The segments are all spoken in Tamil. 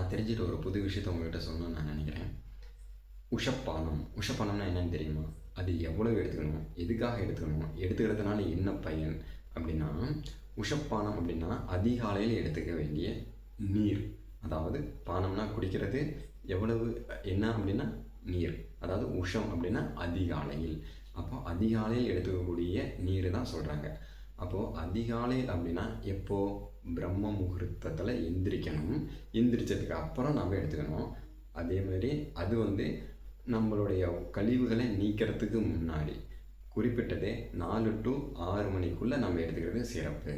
நான் தெரிஞ்சுட்டு ஒரு புது விஷயத்த உங்கள்கிட்ட சொல்லணும்னு நான் நினைக்கிறேன். உஷப்பானம். உஷப்பானம்னா என்னன்னு தெரியுமா? அது எவ்வளவு எடுத்துக்கணும்? எதுக்காக எடுத்துக்கணும்? எடுத்துக்கிறதுனால என்ன பயன்? அப்படின்னா, உஷப்பானம் அப்படின்னா அதிகாலையில் எடுத்துக்க வேண்டிய நீர். அதாவது பானம்னா குடிக்கிறது. எவ்வளவு என்ன அப்படின்னா நீர். அதாவது உஷம் அப்படின்னா அதிகாலையில். அப்போ அதிகாலையில் எடுத்துக்கக்கூடிய நீர் தான் சொல்கிறாங்க. அப்போது அதிகாலை அப்படின்னா எப்போ? பிரம்ம முகூர்த்தத்தில் எந்திரிக்கணும். எந்திரிச்சதுக்கு அப்புறம் நம்ம எடுத்துக்கணும். அதே மாதிரி அது நம்மளுடைய கழிவுகளை நீக்கிறதுக்கு முன்னாடி குறிப்பிட்டதே 4 to 6 மணிக்குள்ளே நம்ம எடுத்துக்கிறது சிறப்பு.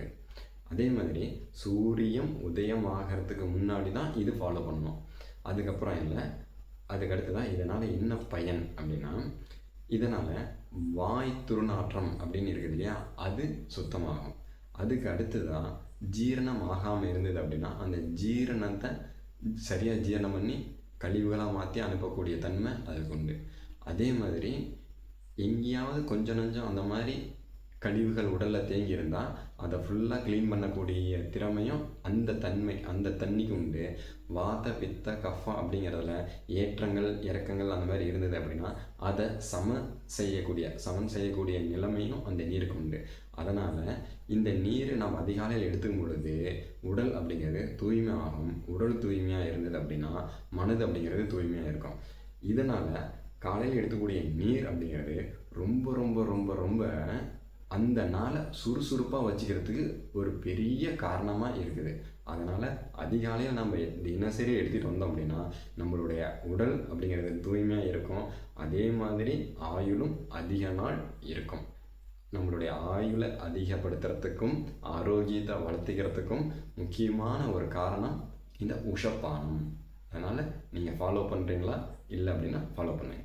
அதே மாதிரி சூரியன் உதயம் ஆகிறதுக்கு முன்னாடி தான் இது ஃபாலோ பண்ணணும். அதுக்கப்புறம் இல்லை. அதுக்கடுத்து தான் இதனால் என்ன பயன் அப்படின்னா, இதனால் வாய் துர்நாற்றம் அப்படின்னு இருக்குது இல்லையா, அது சுத்தமாகும். அதுக்கு அடுத்து தான் ஜீரணம் ஆகாமல் இருந்தது அப்படின்னா அந்த ஜீரணத்தை சரியாக ஜீரணம் பண்ணி கழிவுகளாக மாற்றி அனுப்பக்கூடிய தன்மை அதுக்கு உண்டு. அதே மாதிரி எங்கேயாவது கொஞ்சம் நஞ்சம் அந்த மாதிரி கழிவுகள் உடலில் தேங்கி இருந்தால் அதை ஃபுல்லாக க்ளீன் பண்ணக்கூடிய திறமையும் அந்த தண்ணிக்கு உண்டு. வாத பித்த கஃபம் அப்படிங்கிறதுல ஏற்றங்கள் இறக்கங்கள் அந்த மாதிரி இருந்தது அப்படின்னா அதை சமன் செய்யக்கூடிய நிலைமையும் அந்த நீருக்கு உண்டு. அதனால் இந்த நீர் நம்ம அதிகாலையில் எடுத்துக்கும் பொழுது உடல் அப்படிங்கிறது தூய்மை ஆகும். உடல் தூய்மையாக இருந்தது அப்படின்னா மனது அப்படிங்கிறது தூய்மையாக இருக்கும். இதனால் காலையில் எடுத்துக்கூடிய நீர் அப்படிங்கிறது ரொம்ப ரொம்ப ரொம்ப ரொம்ப அந்த நாளை சுறுசுறுப்பாக வச்சுக்கிறதுக்கு ஒரு பெரிய காரணமாக இருக்குது. அதனால் அதிகாலையில் நம்ம தினசரி எடுத்துகிட்டு வந்தோம் அப்படின்னா நம்மளுடைய உடல் அப்படிங்கிறது தூய்மையாக இருக்கும். அதே மாதிரி ஆயுளும் அதிக நாள் இருக்கும். நம்மளுடைய ஆயுளை அதிகப்படுத்துறதுக்கும் ஆரோக்கியத்தை வளர்த்துக்கிறதுக்கும் முக்கியமான ஒரு காரணம் இந்த உஷப்பானம். அதனால் நீங்கள் ஃபாலோ பண்ணுறீங்களா? இல்லை அப்படின்னா ஃபாலோ பண்ணுங்கள்.